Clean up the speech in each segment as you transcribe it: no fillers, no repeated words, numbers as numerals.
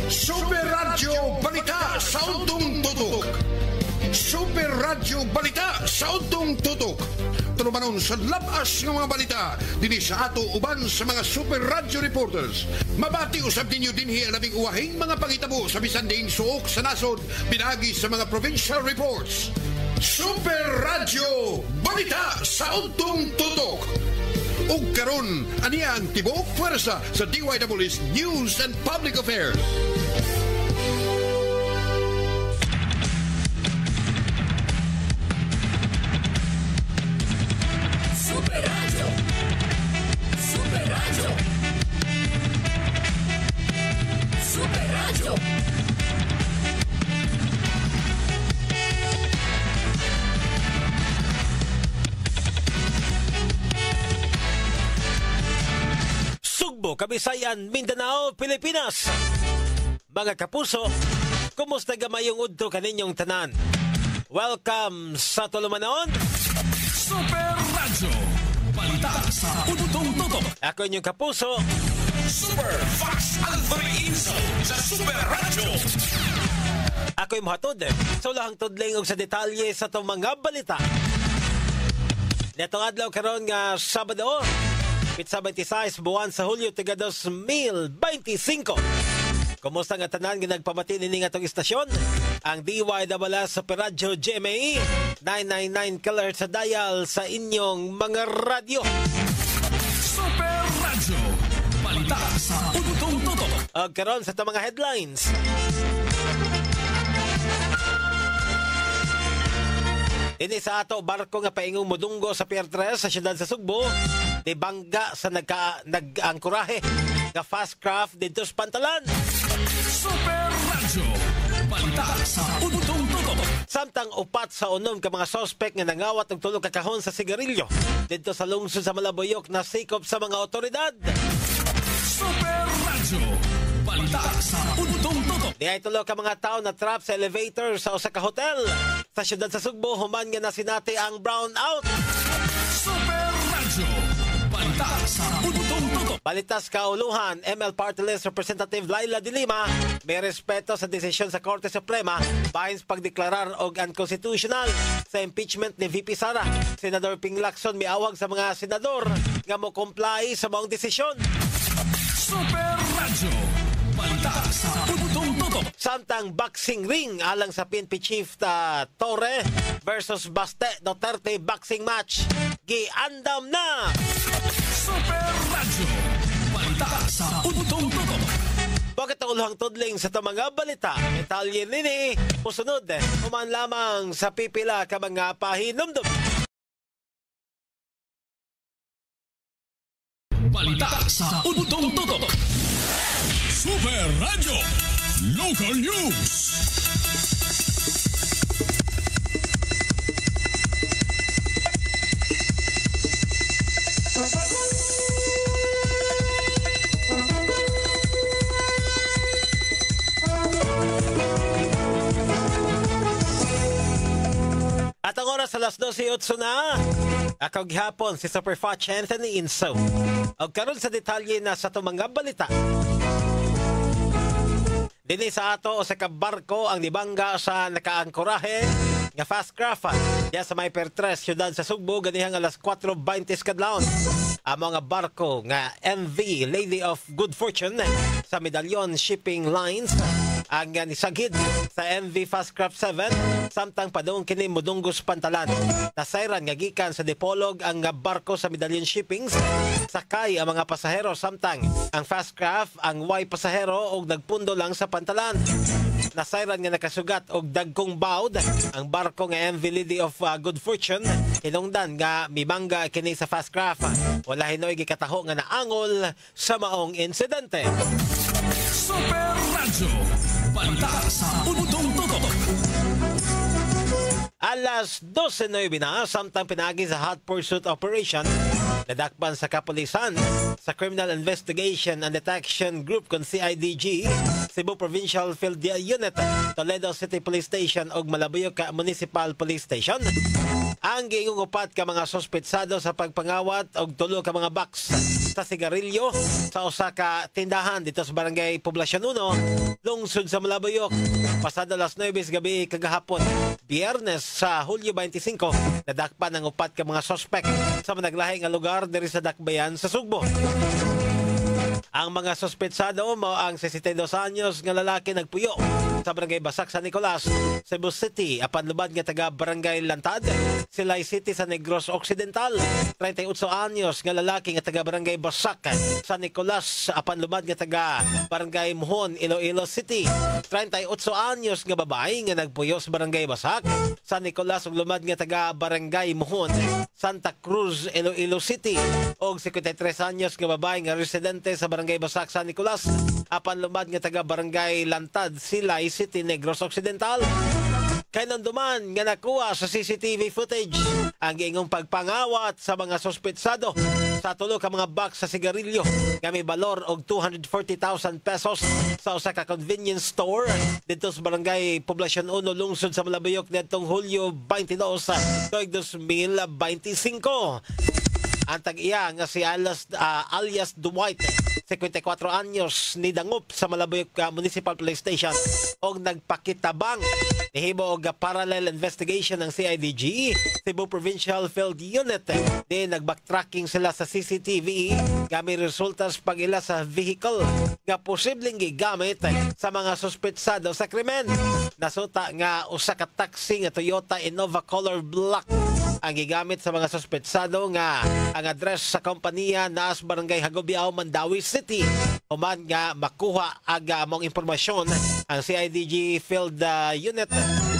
Super Radio Balita sa Untong Tutok. Super Radio Balita sa Untong Tutok. Tunumanon sa labas ng mga balita dinhi sa ato uban sa mga Super Radio reporters. Mabati usab ninyo dinhi ang labing uwahing mga pangitabo sa bisan diing suok sa nasod pinagi sa mga provincial reports. Super Radio Balita sa Untong Tutok. Ug karon aniya ang tibuok pwersa sa DYW's News and Public Affairs. Super Radio. Super Radio. Super Radio. Sugbo, Kabisayan, Mindanao, Pilipinas. Mga kapuso, kumusta gamayong udto kaninyong tanan? Welcome sa Tulumanon. Super Radio. Balita sa Untong Tutok. Ako inyong kapuso. Super Fast Alfred Inso sa Super Radio. Ako'y mahatod sa ulahang tudling og sa detalye sa itong mga balita. Netong adlaw karon nga Sabado, Pitsa 26 buwan sa Hulyo tiga 2025. Kumusta nga tanan nga nagpamati nini nga itong istasyon? Ang DYWS Super Radio GMA 999 kHz sa dial sa inyong mga radyo. Super Radio. Balita sa Untong Tutok. Og karon sa itong mga headlines. Ini sa ato barko nga paingong modunggo sa Pier 3 sa siyudad sa Sugbo, di bangga sa nag-angkurahe nga fast craft dito sa Pantalan. Super Radio. Balita sa Untong Tutok. Samtang upat sa unom ka mga suspect nga nangawat og tulo ka kahon sa sigarilyo dito sa lungsod sa Malaboyok na sikop sa mga otoridad. Super Radio. Balita sa Untong Tutok. Di ay tulo ka mga tao na trap sa elevator sa usa ka hotel sa siyudad sa Sugbo human nga nasinati ang brownout. Super Radio. Balita sa Untong Tutok. Balitas kauluhan, ML Party List Representative Laila de Lima may respeto sa desisyon sa Korte Suprema bahin sa pagdeklarar og unconstitutional sa impeachment ni VP Sara. Senador Ping Lacson miawag sa mga senador nga mo comply sa maong desisyon. Super Radio. Balita sa Untong Tutok. Samtang boxing ring alang sa PNP Chief Torre versus Baste Duterte boxing match giandam na. Super Radio. Balita sa Untong Tutok. Bakit ang uluhang tudling sa mga balita? Detalye nini musunod human lamang sa pipila ka mga pahinumdum. Balita sa Untong Tutok. Super Radio. Local News. At ang oras alas 12:08 na. Ako gihapon si Super Fat Anthony Inso. O karon sa detalye na sa itong mga balita. Dini sa ato o sa kabarko ang nibangga sa nakaangkorahe nga fast craft diya sa may Pier 3 siyudad sa Sugbo ganihang alas 4:20 kadlawon. Ang mga barko nga MV Lady of Good Fortune sa Medallion Shipping Lines ang nisagid sa MV Fastcraft 7 samtang padung kini modunggos Pantalan. Nasayran nga gikan sa Dipolog ang barko sa Medallion Shippings sakay ang mga pasahero samtang ang Fastcraft ang way pasahero og nagpundo lang sa Pantalan. Nasayran nga nakasugat og dagkong bawd ang barko nga MV Lady of Good Fortune hinungdan nga mibangga kini sa Fastcraft. Wala hinoy gikataho nga naangol sa maong insidente. Super Radio. Balita sa Untong Tutok. Alas 12:09 na samtang pinagi sa hot pursuit operation nadakpan sa kapulisan sa Criminal Investigation and Detection Group kon CIDG, Cebu Provincial Field Unit, Toledo City Police Station ug Malabuyok Municipal Police Station. Ang giingong upat ka mga sospetsado sa pagpangawat og tulo ka mga box sa sigarilyo sa usa ka tindahan dito sa Barangay Poblacion 1, lungsod sa Malabuyok. Pasado alas 9 gabi kagahapon, Biyernes sa Hulyo 25, nadakpan ang upat ka mga sospek sa managlahi nga lugar diri sa Dakbayan sa Sugbo. Ang mga sospetsado mao ang 62 anyos nga lalaki nagpuyo sa Barangay Basak sa Nicolas, Cebu City, apan lubad nga taga Barangay Lantad, Silay City sa Negros Occidental. 38 anyos nga lalaki nga taga Barangay Basak sa Nicolas, apan lubad nga taga Barangay Muhon, Iloilo City. 38 anyos nga babae nga nagpuyo sa Barangay Basak sa Nicolas ug lubad nga taga Barangay Muhon, Santa Cruz, Iloilo City. Og 53 anyos nga babae nga residente sa Barangay Basak sa Nicolas, apan lumad nga taga Barangay Lantad, Silay City, Negros Occidental. Kay nanduman nga nakuha sa CCTV footage ang giingong pagpangawat sa mga sospetsado sa tulo ka mga box sa sigarilyo nga may balor og 240,000 pesos sa usa ka convenience store dito sa Barangay Poblacion 1, lungsod sa Malabuyok nitong Hulyo 22, 2025. Ang tag-iya nga si alias Dwight, 54 anyos, nidangup sa Malabuyok Municipal Police Station og nagpakitabang. Nihimo og parallel investigation ng CIDG, Cebu Provincial Field Unit. Di nag-backtracking sila sa CCTV nga may resultas pag-ila sa vehicle nga posibleng gigamit sa mga sospetsado sa krimen. Nasuta nga usa ka taxi nga Toyota Innova Color Black ang gigamit sa mga sospetsado nga ang address sa kompanya naas Barangay Hagobiao, Mandawi City. Human nga makuha aga among impormasyon ang CIDG Field Unit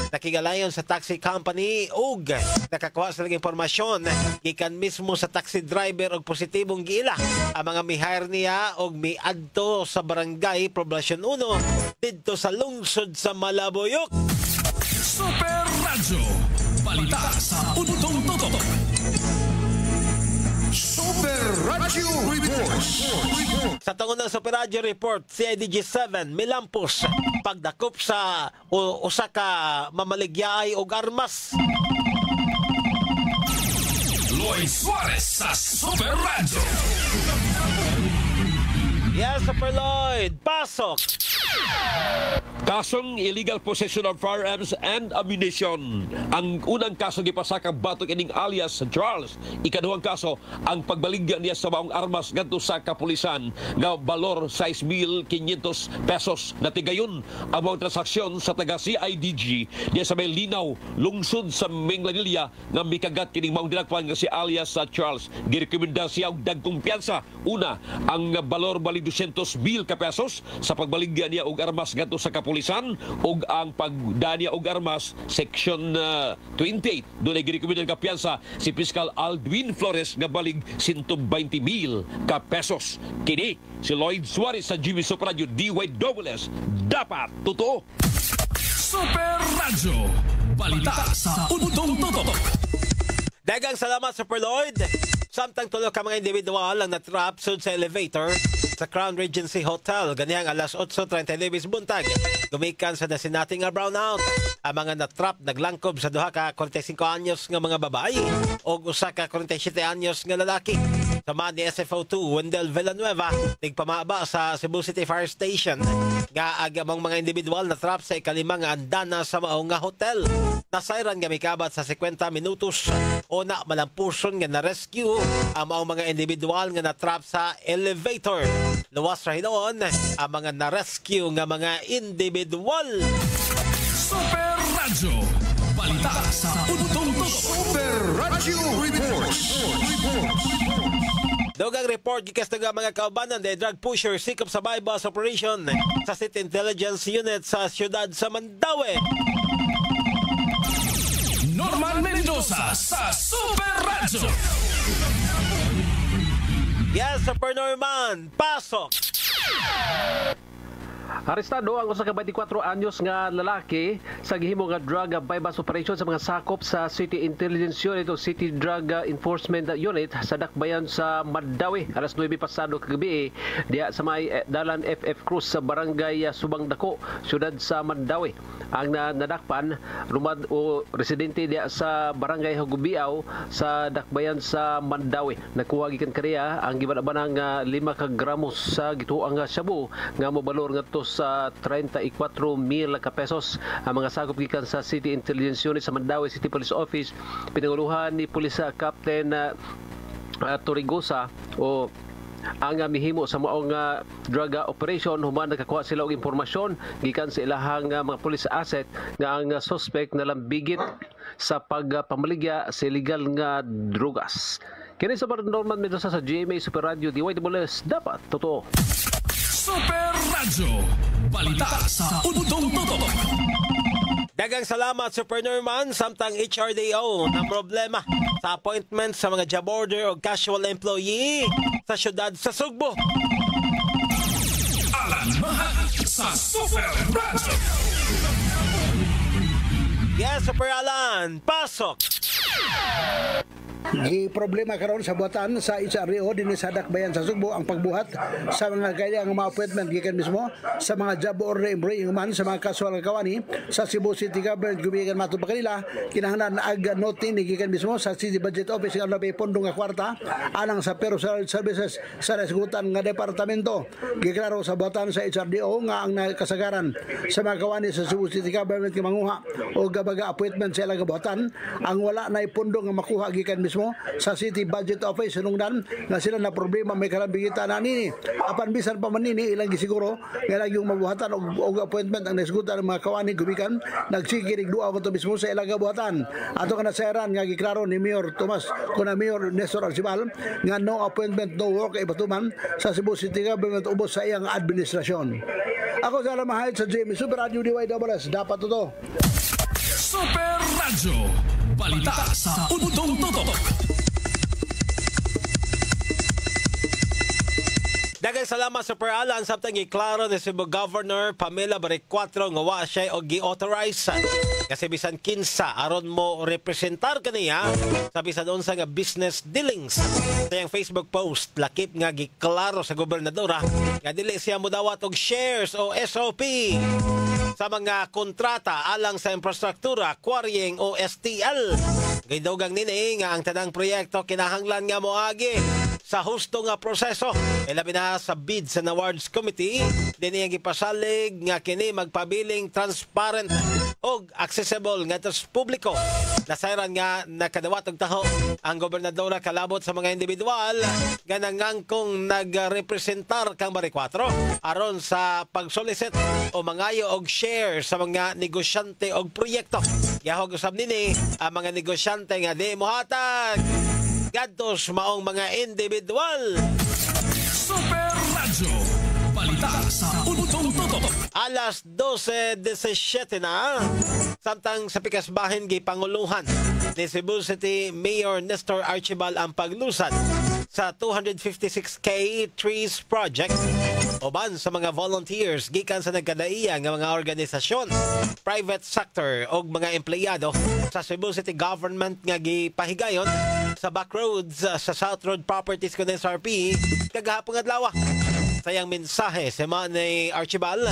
nakigalayon sa taxi company ug nakakuha sa impormasyon gikan mismo sa taxi driver og positibong giila ang mga mi-hire niya og miadto sa Barangay Poblacion 1 didto sa lungsod sa Malabuyok. Super Radyo, balita sa Untong Tutok. Super Radio Reports. Sa tungon ng Super Radio Report, CIDG 7 milampos pagdakop sa usa ka mamaligyaay og armas. Lloyd Suarez sa Super Radio. Yes, Super Lloyd, pasok! Kasong illegal possession of firearms and ammunition. Ang unang kaso gipasakang batok ining alias Charles. Ikaduhang kaso ang pagbaligya niya sa maong armas ngadto sa kapulisan nga balor 6,500 pesos. Natigayon ang mga transaksyon sa taga CIDG niya sa may Linaw, lungsod sa Minglanilla nga mikagat kining maong dinakpan nga si alias Charles. Girekomenda siya og dagkong piyansa. Una, ang balor bali 200,000 ka pesos sa pagbaligya niya og armas ngadto sa kapulisan ug ang pagdania og armas section 28 dunay girekomenda ka piyansa si Piskal Aldwin Flores nga balig 120,000 ka pesos. Kini si Lloyd Suarez sa GV Super Radio DYWS, dapat totoo. Super Radyo, balita sa Untong Tutok. Dagang salamat, Super Lloyd. Samtang tulo ka mga individual ang natrap sud sa elevator sa Crown Regency Hotel ganihang alas 8:39 buntag. Gumikan sa nasinating nga brownout. Ang mga natrap naglangkob sa duha ka 45 anyos nga mga babae o usa ka 47 anyos nga lalaki. Sama ni SFO2 Wendell Villanueva nagpamaba sa Cebu City Fire Station nga agamang mga individual na trap sa ikalimang andana sa maong nga hotel. Nasayran nga mikabat sa 50 minutos o na malampuson nga na-rescue ang maong mga individual nga na-trap sa elevator. Luwas ra hinuon ang mga na-rescue nga mga individual. Super Radyo, balita sa Untong Tutok. Super Radio Reports. Dogang report gikas nga mga kaubanan de drug pusher sikop sa bypass operation sa City Intelligence Unit sa siyudad sa Mandawi. Norman Mendoza sa Super Radyo. Yes, Super Norman, pasok! Arestado ang usa ka 24 anyos nga lalaki sa gihimo nga drug bypass operation sa mga sakop sa City Intelligence Unit o City Drug Enforcement Unit sa dakbayan sa Mandawi. Alas 9 pasado kagabi diya sa may dalan FF Cruz sa barangay Subang Dako, siyudad sa Mandawi. Ang nadakpan rumad o residente diya sa barangay Hagubiaw sa dakbayan sa Mandawi. Nakuha gikan kaniya ang gibanabanang 5 ka gramos sa gituang shabu nga mobalor ngadto sa 34,000 ka pesos. Ang mga sakop gikan sa City Intelligence Unit sa Mandawi City Police Office, pinanguluhan ni Pulisa Captain Torigosa o ang mihimo sa maong drug operation. Human nakakuha sila og impormasyon gikan sa ilahang mga police asset nga ang suspect nalambigit sa pagpamaligya sa illegal nga drugas. Kini sa Norman Mendoza sa GMA Super Radio DYWS, dapat totoo. Super Radio, balita sa Udong Tutok. Dagang salamat Super Norman, samtang HRDO ng problema sa appointment sa mga job order o casual employee sa syudad sa Sugbo. Alan Mahal sa Super Radio. Yes, Super Alan, pasok! Problema karon sa buhatan sa HRDO din sa dakbayan sa Sugbo ang pagbuhat sa mga kailangang mga appointment gikan mismo sa mga job order employee human sa mga casual kawani sa Cebu City Government gumikan matud pa kanila kinahanglan ag note ni gikan mismo sa City Budget Office nga labay pondo nga kwarta alang sa personal services sa resgutan nga departamento. Giklaro sa buhatan sa HRDO nga ang kasagaran sa mga kawani sa Cebu City Government nga manguha o gabaga appointment sa ilang buhatan ang wala na pondo nga makuha gikan mismo sa City Budget Office sunungdan na sila na problema may kalambigitan na nini apan bisan pa man nini ilang gisiguro nga lang yung mabuhatan og appointment ang nasgutan ng mga kawani gumikan nagsikirig duwa ko to mismo sa ilang buhatan ato ka nasayaran nga giklaro ni Mayor Tomas kuna Mayor Nestor Arcibal nga no appointment no work ay batuman sa Cebu City Government ubos sa iyang administrasyon. Ako sa Alamahal sa GMA Super Radio DYWS, dapat totoo. Super Radio, balita sa Udong Tutok. Dagang salamat Super Alan, samtang giklaro ni Cebu Governor Pamela Baricuatro nga wa siya og gi-authorize kasi bisan kinsa aron mo representar kaniya sa bisan unsa nga business dealings. Sa iyang Facebook post lakip nga giklaro sa gobernadora nga dili siya modawat og shares o SOP sa mga kontrata alang sa infrastruktura, quarrying o STL. Gidugang nini nga ang tanang proyekto kinahanglan nga moagi sa husto nga proseso. Ilabi na sa bid sa Awards Committee, din iyang gipasalig nga kini magpabiling transparent o accessible nga ito sa publiko. Nasayran nga nakadawat og taho ang gobernadora kalabot sa mga individual nga nangangkong nagrepresentar kang Baricuatro aron sa pagsolicit o mangayo og share sa mga negosyante og proyekto. Yahog usab nini ang mga negosyante nga di mohatag gadtos maong mga individual. Super Radio, balita sa Udong Tutok. Alas 12:17 na, samtang sa pikasbahin gipanguluhan ni Cebu City Mayor Nestor Arcibal ang paglusad sa 256K Trees Project uban sa mga volunteers gikan sa nagkadaiya nga mga organisasyon, private sector o mga empleyado sa Cebu City Government nga gipahigayon sa backroads sa South Road Properties kun SRP kagahapon adlaw. Sayang mensahe sa mga ni Archibald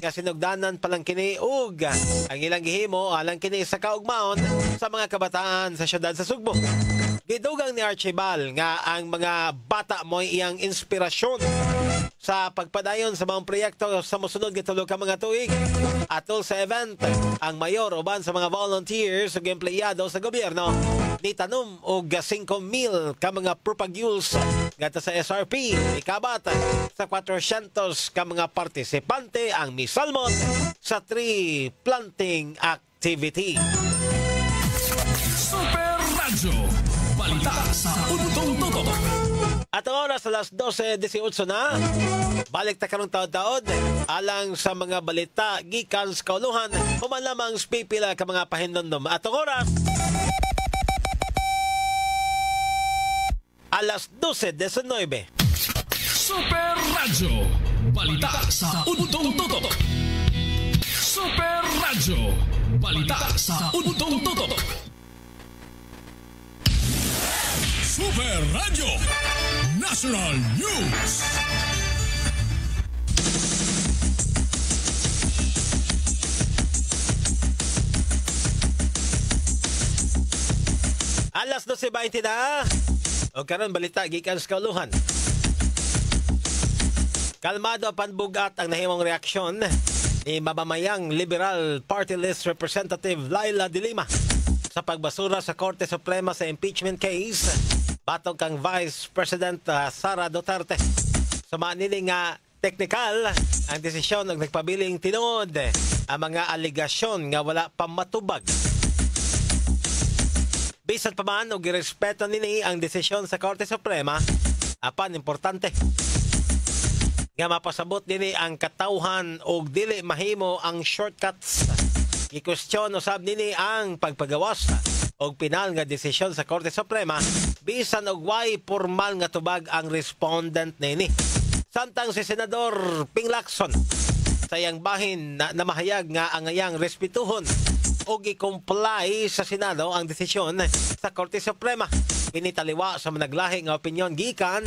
nga sinugdanan palang kini ug ang ilang gihimo alang kini sa kaugmaon sa mga kabataan sa syudad sa Sugbo. Gidugang ni Archibald nga ang mga bata mo iyang inspirasyon sa pagpadayon sa mga proyekto sa mosunod nga tulo ka mga tuig. Atol sa event, ang mayor uban sa mga volunteers ug empleyado sa gobyerno nitanom og 5,000 ka mga propagules gata sa SRP ikabat sa 400 ka mga partisipante ang misalmon sa tree planting activity. Super Radio, balita sa Udong Tutok. At ang oras alas 12:18 na, balik ta karong taod-taod alang sa mga balita gikan sa kauluhan human lamang pipila ka mga pahindomdom. At ang oras alas 12:19. Super Radio, balita sa Udong Tutok. balita sa Untong Tutok. Super Radio National News. Alas 12:20 na. O karon balita gikan sa kauluhan. Kalmado panbugat ang nahimong reaksyon ni mabamayang Liberal Party List Representative Laila De Lima sa pagbasura sa Korte Suprema sa impeachment case batong kang Vice President Sara Duterte. Sumanili nga teknikal ang desisyon ng nagpabiling tinod ang mga aligasyon nga wala pa matubag. Bisan pa man og girespeto nini ang desisyon sa Korte Suprema, apan importante nga mapasabot nini ang katawhan og dili mahimo ang shortcuts. Gikwestiyon usab nini ang pagpagawas og pinal nga desisyon sa Korte Suprema bisan og way formal nga tubag ang respondent nini. Samtang si Senador Ping Lacson sa iyang bahin na mahayag nga ang iyang respetuhon o gi-comply sa Senado ang desisyon sa Korte Suprema. Pinitaliwa sa managlahi nga opinyon gikan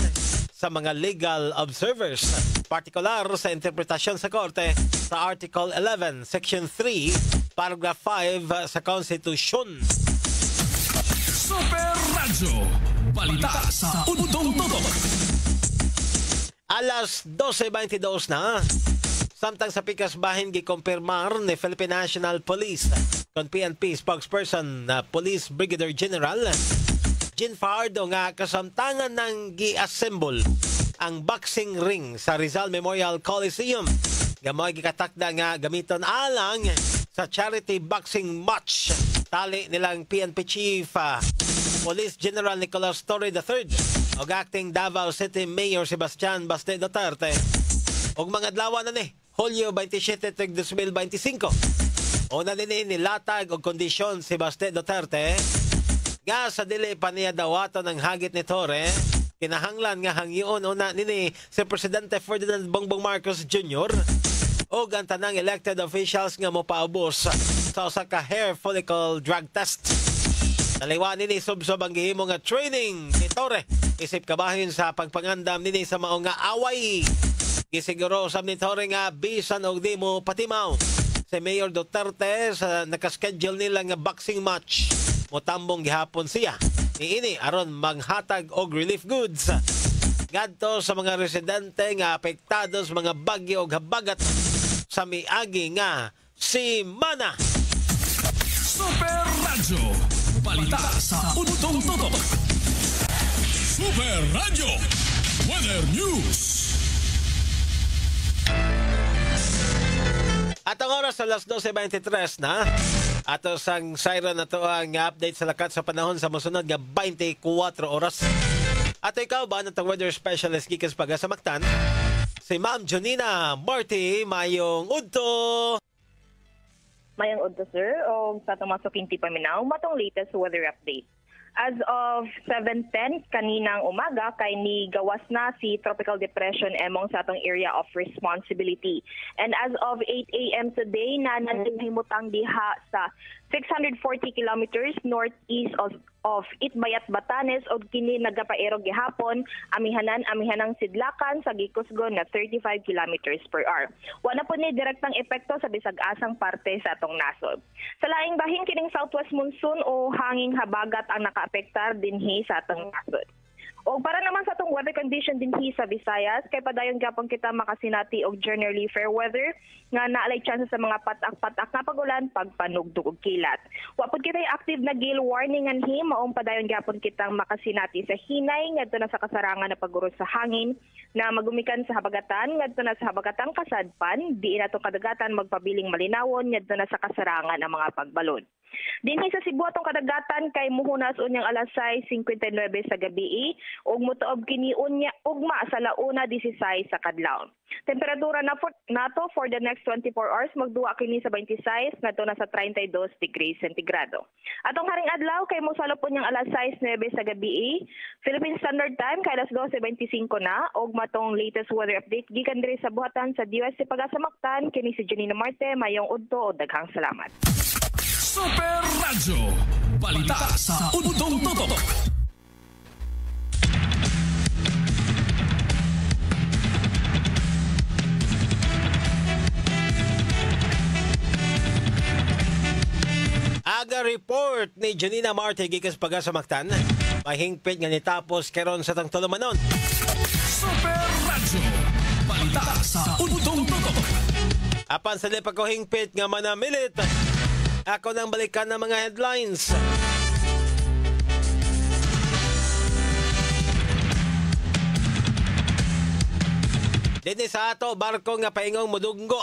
sa mga legal observers, partikular sa interpretasyon sa Korte sa Article 11, Section 3, Paragraph 5 sa Konstitusyon. Super Radio balita sa Untong Tutok. Alas 12:22 na. Samtang sa pikas bahin gikumpirmar ni Philippine National Police kon PNP spokesperson Police Brigadier General Jean Fajardo nga kasamtangan ng gi-assemble ang boxing ring sa Rizal Memorial Coliseum. Gamoy gikatakda nga gamiton alang sa charity boxing match. Tali nilang PNP Chief Police General Nicolas Torre III o acting Davao City Mayor Sebastian Baste Duterte og mga adlaw na ni Hulyo 27, 2025. Una din nilatag og kondisyon si Baste Duterte nga sa dili pa niya dawato ng hagit ni Torre, kinahanglan nga hangyoon una nini si Presidente Ferdinand Bongbong Marcos Jr. o ang tanang elected officials nga mopaubos sa usa ka hair follicle drug test. Taliwa nini subsob ang gihimo nga training ni Torre isip kabahin sa pagpangandam nini sa mao nga away. Gisiguro sa ni Torre nga bisan og di mo patimaw si Mayor Duterte sa nakaschedule nila nga boxing match. Motambong gihapon siya niini aron maghatag og relief goods ngadto sa mga residente nga apektado sa mga bagyo og habagat sa miagi nga semana. Super Radio balita sa Untong Tutok. Super Radio Weather News. At ang oras alas 12:23 na. Ato sang siren na to ang update sa lakat sa panahon sa musunod nga 24 oras. At ikaw ba natong weather specialist gikas pagasamaktan? Si Ma'am Jonina Marty mayong udto. Mayong udto sir, o sa tumasok hindi paminaw, matong latest weather update. As of 7:10 kaninang umaga kay ni gawas na si Tropical Depression emong sa atong area of responsibility. And as of 8 a.m. today na nanhimutang diha sa 640 kilometers northeast of Itbayat, Batanes o kini nagapaero gihapon amihanang sidlakan sa gikusgon na 35 kilometers per hour. Wala po ni direktang epekto sa bisag-asang parte sa atong nasod. Sa laing bahin kining southwest monsoon o hanging habagat ang nakaapektar dinhi sa atong nasod. O para naman sa atong weather condition dinhi sa Visayas, kay padayon gapon kita makasinati og generally fair weather nga naalay chance sa mga patak-patak na pagulan pagpanugdog og kilat. Wa pud kitay active na gale warning anhi maong padayon gapon kitang makasinati sa hinay ngadto na sa kasarangan na paguro sa hangin na magumikan sa habagatan ngadto na sa habagatang kasadpan diin atong kadagatan magpabiling malinawon ngadto na sa kasarangan ang mga pagbalod. Dinhi sa Cebu atong kadagatan kay muhunas unyang alas 6:59 sa gabi ug motuob kini unya ugma sa launa 16 sa kadlawon. Temperatura nato for the next 24 hours magduwa kini sa 26 ngadto na sa 32 degrees centigrado. Atong haring adlaw kay mosalop unyang alas 6:09 sa gabi Philippine Standard Time kay alas 12:25 na ug matong latest weather update gikan diri sa buhatan sa DOST Pagasamaktan kini si Jonina Marte mayong udto o daghang salamat. Super Radyo. Balita sa Udtong Tutok. Aga report ni Janina Marte gikas paga sa Mactan. Mahingpit nga nitapos karon sa tang tulumanon. Super Radyo. Balita sa Udtong Tutok. Apan sa lipa ko hingpit nga manamilit. Ako nang balikan ng mga headlines. Dini sa ato, barko nga paingong mudunggo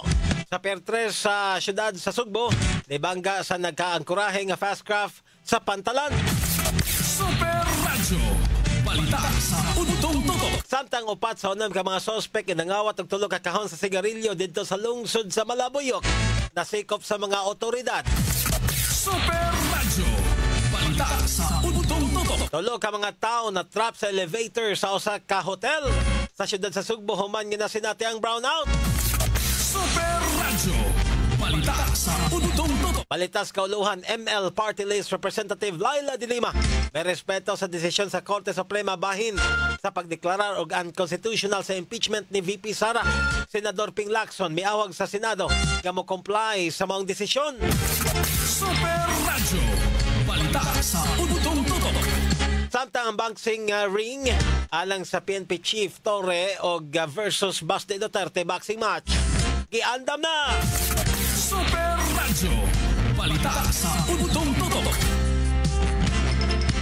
sa Pier 3 sa syudad sa Sugbo. Libangga sa nagkaangkurahe nga fast craft sa Pantalan. Super Radyo. Balita sa Udtong Tutok. Samtang upat sa unang ka mga sospek inangawat og tulo ka kahon sa sigarilyo dito sa lungsod sa Malabuyok. Nasikop sa mga otoridad. Super Radyo. Balita sa Udtong Tutok. Tulo ka mga tao na trap sa elevator sa usa ka hotel sa syudad sa Sugbo human nga nasinati ang brownout. Super Radyo. Balita sa Udtong Tutok. Balitas kauluhan, ML Party List Representative Laila de Lima may respeto sa desisyon sa Korte Suprema bahin sa pagdeklarar og unconstitutional sa impeachment ni VP Sara. Senador Ping Lacson miawag sa Senado nga mo comply sa maong desisyon. Super Radyo. Balita sa Udtong Tutok. Samtang ang boxing ring alang sa PNP Chief Torre og versus Basti Duterte boxing match giandam na. Super Radyo. Balita sa Udtong Tutok.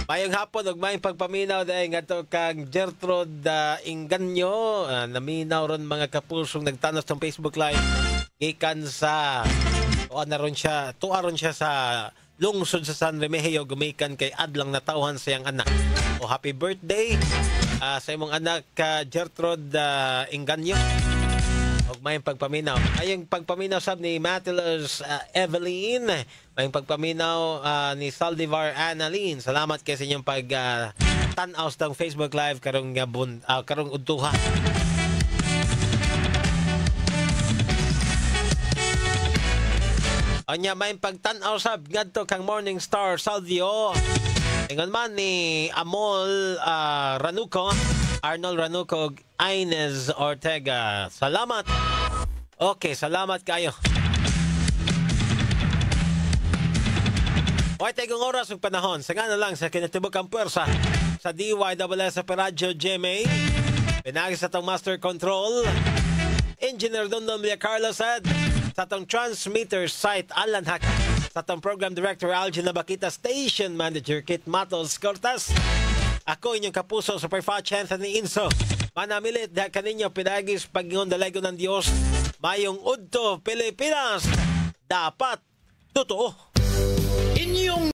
Mayong hapon ug may pagpaminaw dahil nga to kang Gertrude Inganyo. Naminaw ron mga kapulsong nagtanos ng Facebook Live. Gikan sa tuaron siya sa lungsod sa San Remigio, gumikan kay adlang natawhan sa iyang anak. O happy birthday sa imong anak Gertrude Inganyo. Og may pagpaminaw. Ayong pagpaminaw sab ni Matilus Evelyn. May pagpaminaw ni Saldivar Annalyn. Salamat kay sa inyong pag tan-aw sa Facebook Live karong karong udtuha. Anya may pagtan-aw sab ngadto kang Morning Star Salvio. Ingon man ni Amol Ranuco, Arnold Ranuco, Inez Ortega. Salamat. Okay, salamat kayo. Hoy, tayong oras ug panahon. Sagana lang sa kinatibuk ang puwersa sa DYWS sa Radyo GMA. Pinagi sa itong Master Control. Engineer Dondon Villacarlo said sa itong transmitter site Alan Hack. Sa itong Program Director Algin Nabakita, Station Manager Kit Matos Cortas. Ako inyong kapuso Superfach Anthony Inso. Manamilit dahil kaninyo pinagis pag-ingon dalago ng Diyos. Mayong udto Pilipinas. Dapat totoo. Inyong